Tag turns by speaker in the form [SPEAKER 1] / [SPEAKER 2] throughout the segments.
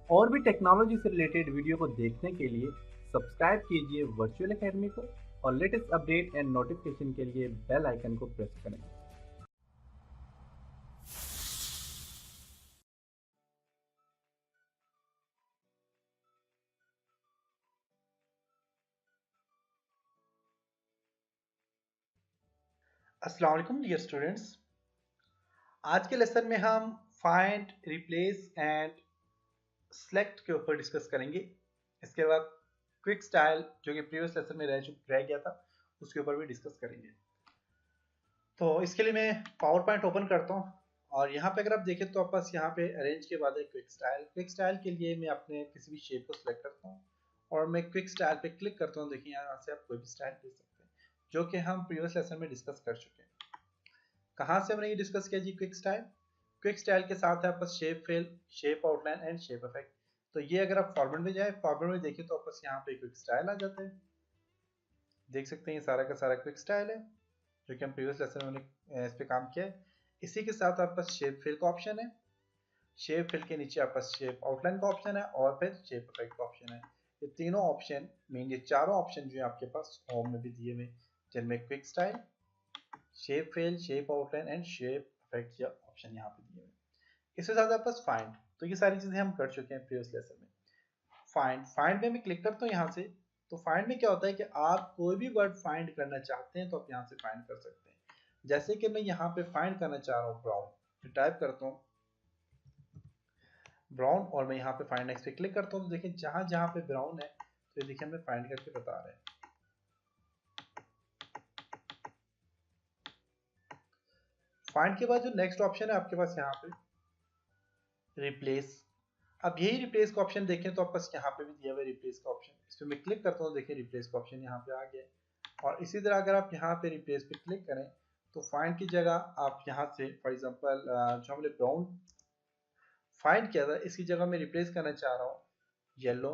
[SPEAKER 1] और भी टेक्नोलॉजी से रिलेटेड वीडियो को देखने के लिए सब्सक्राइब कीजिए वर्चुअल एकेडमी को और लेटेस्ट अपडेट एंड नोटिफिकेशन के लिए बेल आइकन को प्रेस करें।
[SPEAKER 2] अस्सलाम वालेकुम डियर स्टूडेंट्स। आज के लेसन में हम फाइंड, रिप्लेस एंड सेलेक्ट के ऊपर डिस्कस करेंगे। इसके बाद क्विक स्टाइल जो कि प्रीवियस लेसन में रह गया था उसके ऊपर भी डिस्कस करेंगे। तो इसके लिए मैं पावर पॉइंट ओपन करता हूँ और यहाँ पे अगर आप देखें तो आप पास यहाँ पे अरेंज के बाद है क्विक स्टाइल। क्विक स्टाइल के लिए मैं अपने किसी भी शेप को सिलेक्ट करता हूँ और मैं क्विक स्टाइल पे क्लिक करता हूँ। देखिए यहाँ से आप कोई भी स्टाइल दे सकते हैं जो कि हम प्रीवियस लेसन में डिस्कस कर चुके हैं। कहाँ से हमने ये डिस्कस किया जी? Quick style. क्विक स्टाइल के साथ है आपस shape fill, shape outline and shape effect. तो ये अगर आप फॉर्मेट में जाए, फॉर्मेट में देखिए तो आपस यहाँ पे क्विक स्टाइल आ जाता है। देख सकते हैं ये सारा का सारा क्विक स्टाइल है जो कि हम प्रीवियस लेसन में हमने इस पे काम किया है। इसी के साथ आपस शेप फिल का ऑप्शन है, शेप फिल के नीचे आपस शेप आउटलाइन का ऑप्शन है और फिर शेप इफेक्ट का ऑप्शन है। ये तीनों ऑप्शन मीन ये चारों ऑप्शन जो है आपके पास होम में भी दिए हुए, जिनमें quick style, shape fill, shape outline and shape effect या ऑप्शन यहाँ पे दिए हुए। इसके साथ आपके पास फाइंड, तो ये सारी चीजें हम कर चुके हैं प्रीवियस लेसन में। फाइंड में मैं क्लिक करता हूँ यहाँ से। तो फाइंड में क्या होता है कि आप कोई भी वर्ड फाइंड करना चाहते हैं तो आप यहाँ से फाइंड कर सकते हैं। जैसे कि मैं यहाँ पे फाइंड करना चाह रहा हूँ ब्राउन, टाइप करता हूँ ब्राउन और मैं यहाँ पे फाइंड नेक्स्ट पे क्लिक करता हूँ। तो देखिए जहां जहां पे ब्राउन है तो ये देखिए हमें फाइंड करके बता रहे हैं। फाइंड के बाद जो नेक्स्ट ऑप्शन है आपके पास यहाँ पे रिप्लेस। अब यही रिप्लेस का ऑप्शन देखें तो आपके पास यहाँ पे भी दिया हुआ है रिप्लेस का ऑप्शन। इस पर मैं क्लिक करता हूँ, देखिए रिप्लेस का ऑप्शन यहाँ पे आ गया। और इसी तरह अगर आप यहाँ पे रिप्लेस पे क्लिक करें तो फाइंड की जगह आप यहाँ से फॉर एग्जांपल जो हमने ब्राउन फाइंड किया था इसकी जगह मैं रिप्लेस करना चाह रहा हूँ येलो,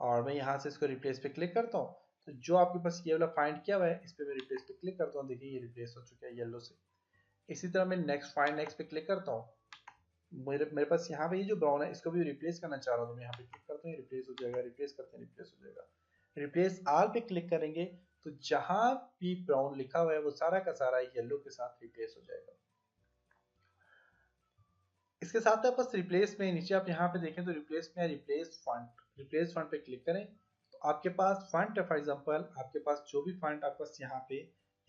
[SPEAKER 2] और मैं यहाँ से इसको रिप्लेस पे क्लिक करता हूँ। तो जो आपके पास ये वाला फाइंड किया हुआ है इस पे मैं रिप्लेस पे क्लिक करता हूँ, देखिए ये रिप्लेस हो चुका है येलो से। इसी तरह मैं नेक्स्ट फाइंड नेक्स्ट पे क्लिक करता हूँ। मेरे पास यहाँ पे ये जो ब्राउन है इसको भी रिप्लेस करना चाह रहा हूँ तो मैं यहाँ पे क्लिक करता हूँ, रिप्लेस हो जाएगा। रिप्लेस करते हैं, रिप्लेस हो जाएगा। रिप्लेस ऑल पे क्लिक करेंगे तो जहां भी ब्राउन लिखा हुआ है वो सारा का सारा येलो के साथ रिप्लेस हो जाएगा। इसके साथ आप बस रिप्लेस में नीचे आप यहाँ पे देखें तो रिप्लेस में रिप्लेस फॉन्ट, रिप्लेस फॉन्ट पे क्लिक करें तो आपके पास फॉन्ट है। फॉर एग्जांपल आपके पास जो भी फॉन्ट आपके पास यहाँ पे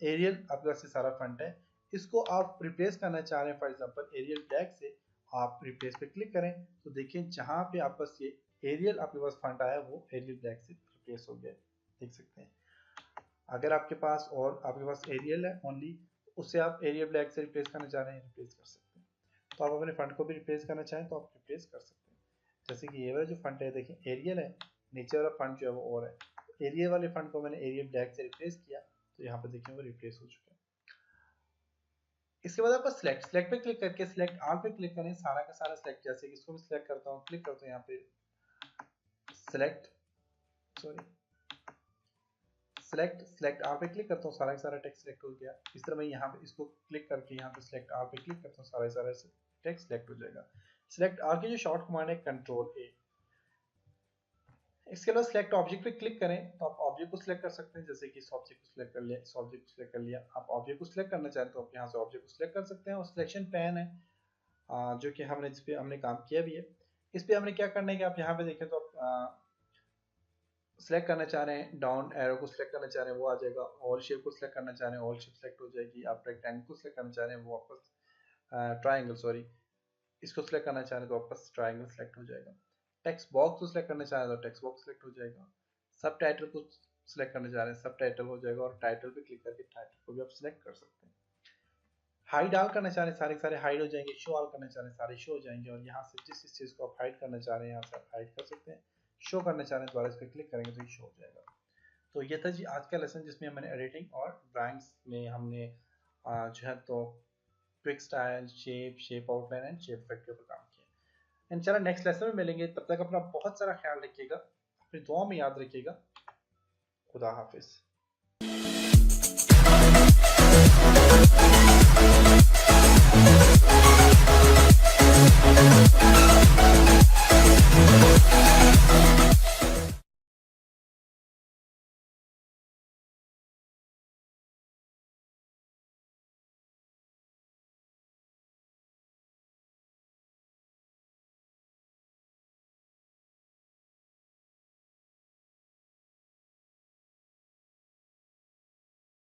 [SPEAKER 2] एरियल आपके पास ये सारा फॉन्ट है, इसको आप रिप्लेस करना चाह रहे हैं फॉर एग्जांपल एरियल ब्लैक से, आप रिप्लेस पे क्लिक करें तो देखिए जहाँ पे आपके पास ये एरियल आपके पास फॉन्ट आया वो एरियल ब्लैक से रिप्लेस हो गया। देख सकते हैं अगर आपके पास और आपके पास एरियल है ओनली, उससे आप एरियल ब्लैक से रिप्लेस करना चाह रहे हैं, रिप्लेस कर सकते हैं। तो आप अपने फंड को भी रिप्लेस करना चाहें तो आप रिप्लेस कर सकते हैं। जैसे कि ये वाला जो फंड है देखिए एरियल है, नीचे वाला फंड जो है वो और है। एरियल वाले फंड को मैंने एरियल ब्लैक से रिप्लेस किया तो यहाँ पे देखिए वो रिप्लेस हो चुका है। इसके बाद आप सेलेक्ट पे क्लिक करके सिलेक्ट ऑल पे क्लिक करें, सारा का सारा सिलेक्ट। जैसे कि इसको मैं सिलेक्ट करता हूँ, क्लिक करता हूँ यहाँ पे सिलेक्ट, सॉरी सेलेक्ट ऑल पे क्लिक करता हूँ, सारा का सारा टेक्स्ट सिलेक्ट हो गया। इस तरह मैं यहाँ पे इसको क्लिक करके यहाँ पे सिलेक्ट ऑल पे क्लिक करता हूँ, सारा सारा टेक्स्ट सिलेक्ट हो जाएगा। सिलेक्ट ऑल की जो शॉर्ट कमांड है कंट्रोल ए। इसके बाद सिलेक्ट ऑब्जेक्ट पे क्लिक करें तो आप ऑब्जेक्ट को सिलेक्ट कर सकते हैं। जैसे कि इस ऑब्जेक्ट को सिलेक्ट कर लिया, इस ऑब्जेक्ट को सिलेक्ट कर लिया। आप ऑब्जेक्ट को सिलेक्ट करना चाहें तो आप यहाँ से ऑब्जेक्ट को सिलेक्ट कर सकते हैं। और सिलेक्शन पैन है जो कि हमने जिस पे हमने काम किया भी है। इस पे हमने क्या करना है कि आप यहाँ पे देखें तो आप सिलेक्ट करना चाह रहे हैं, डाउन एरो को सिलेक्ट करना चाह रहे हैं वो आ जाएगा। ऑल शेप को सिलेक्ट करना चाह रहे हैं, ऑल शेप सिलेक्ट हो जाएगी। आप रेक्टेंगल को सिलेक्ट करना चाह रहे हैं वो वापस ट्राइंगल, सॉरी इसको सिलेक्ट करना चाह रहे हैं तो वापस ट्राइंगल सिलेक्ट हो जाएगा। टेक्स्ट बॉक्स को सिलेक्ट करना चाह रहे हैं तो टेक्स्ट बॉक्स सिलेक्ट हो जाएगा। सब टाइटल को सिलेक्ट करना चाह रहे हैं, सब टाइटल हो जाएगा। और टाइटल पे क्लिक करके टाइटल को भी आप सिलेक्ट कर सकते हैं। हाइड ऑल करना चाह रहे हैं, सारे सारे हाइड हो जाएंगे। शो ऑल करना चाह रहे हैं, सारे शो हो जाएंगे। और यहाँ से जिस चीज को आप हाइड करना चाह रहे हैं यहाँ से आप हाइड कर सकते हैं। शो करना चाह रहे हैं दोबारा इस पर क्लिक करेंगे तो ये शो हो जाएगा। तो ये था जी आज का लेसन जिसमें मैंने एडिटिंग और ड्राइंग्स में हमने जो है तो quick style, shape outline and shape effect के ऊपर काम किया। इंशाल्लाह नेक्स्ट लेसन में मिलेंगे, तब तक अपना बहुत सारा ख्याल रखिएगा, अपनी दुआ में याद रखिएगा। खुदा हाफिज।